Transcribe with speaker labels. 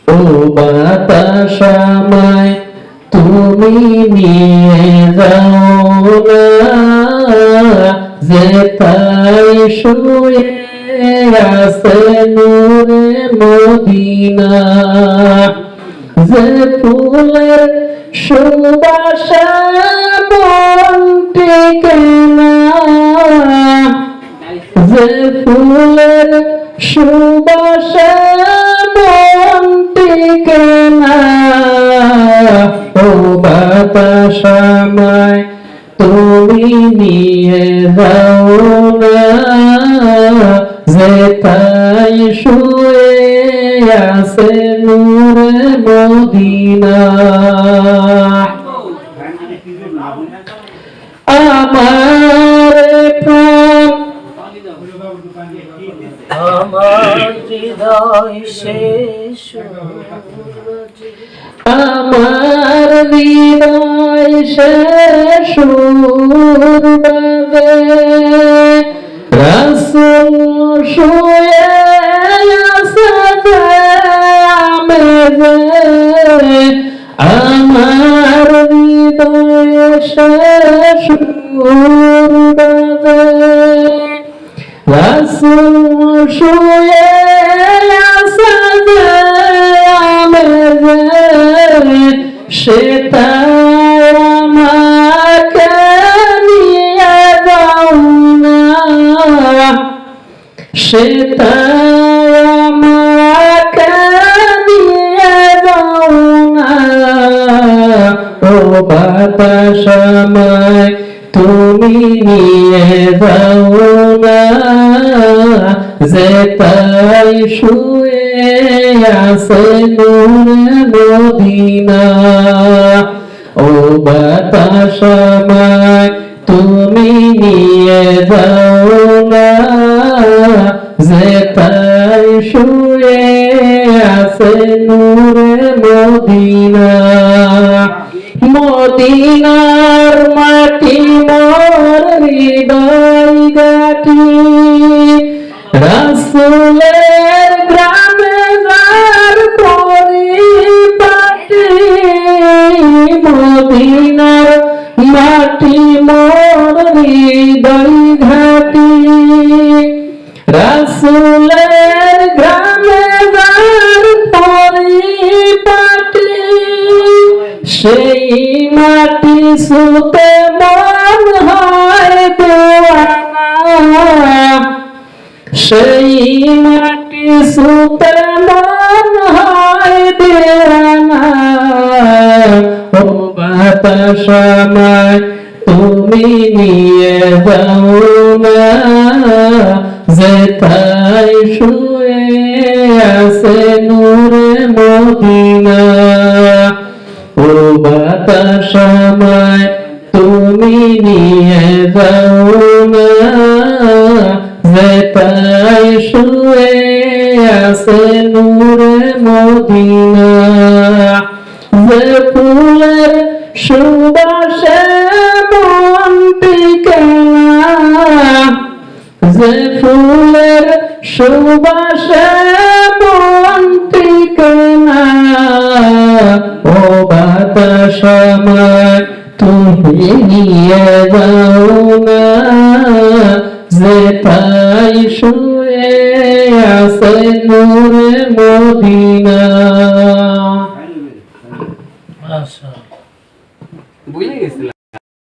Speaker 1: ও বাতাস আমায় তুমি নিয়ে যাও না, যে তাই শুয়ে আছে নূরে মদিনা। যে ফুলের সুবাসে মন টিকে না, যে ফুলের সুবাসে মন টিকে না, ও বাতাস আমায় তুমি নিয়ে যাও না, যে তাই শুয়ে আছে নূরে মদিনা। আমার প্রাণ
Speaker 2: আমার হৃদয় শেষ,
Speaker 1: আমার হৃদয় শেষ সুর বাজে, রাসূল শুয়ে আছে মেঝে। আমার হৃদয় শেষ সুর বাজে, রাসূল শুয়ে আছে মেঝে। সেটা আমাকে নিয়ে যাও না, সেটা আমাকে নিয়ে যাও না, ও বাতাস আমায় তুমি নিয়ে যাও না, যে তাই শুয়ে আছে নূরে মদিনা। ও বাতাস আমায় তুমি নিয়ে যাও না, যে তাই শুয়ে আছে নূরে মদিনা। মদিনার মাটি মোর হৃদয় গাটি, রাসূলের গ্রামে যার পরিপাটি। মদিনার মাটি মোর হৃদয় ঘাটি, রাসূলের গ্রামে যার পরিপাটি। সেই মাটি ছুঁতে মন হয় দেওয়ানা, সেই মাটি ছুঁতে মন হয় দেওয়ানা। ও বাতাস আমায় তুমি নিয়ে যাও না, যে তাই শুয়ে আছে নূরে মদিনা। ও বাতাস আমায় তুমি নিয়ে যাও না, যে তাই শুয়ে আছে নূরে মদিনা। যে ফুলের সুবাসে মন টিকে না, যে ফুলের সুবাসে মন টিকে না, ও বাতাস আমায় তুমি নিয়ে যাও না, যে তাই শুয়ে আছে নূরে মদিনা।
Speaker 2: বুঝে গেছিলাম।